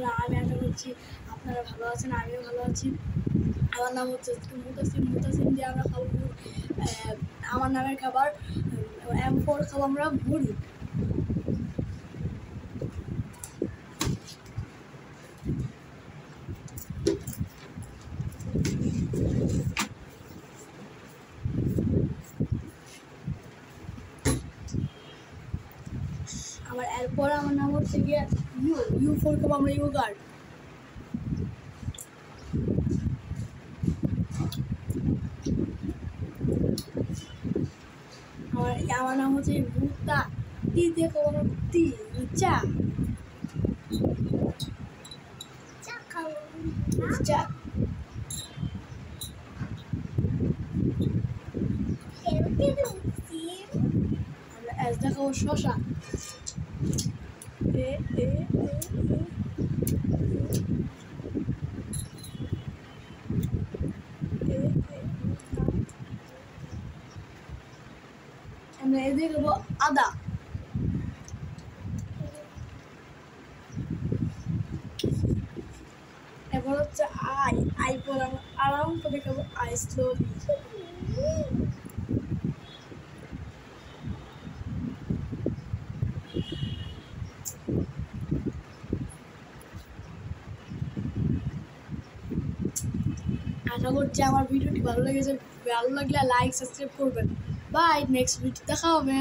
বন্ধুরা, আমি আশা করছি আপনারা ভালো আছেন, আমিও ভালো আছি। আমার নাম হচ্ছে মুতাসিম দিয়ে আমরা খাবো আমার নামের খাবার M4 খাবো আমরা মুড়ি। আবার এরপর আমার নাম হচ্ছে গিয়ে U4 খাবো আমরা ইয়োগার্ট। আমার নাম হচ্ছে ভুট্টা টি দিয়ে খাবো আমরা টি চা খাবো চা। আমরা এসটা খাবো শশা। আমরা এদিকে খাবো আদা। এরপর হচ্ছে আই পর আমরা আরাম করে খাবো আইস স্লোলি। আশা করছি আমার ভিডিওটি ভালো লেগেছে, ভালো লাগলে লাইক সাবস্ক্রাইব করবেন। বাই, নেক্সট ভিডিও দেখা হবে।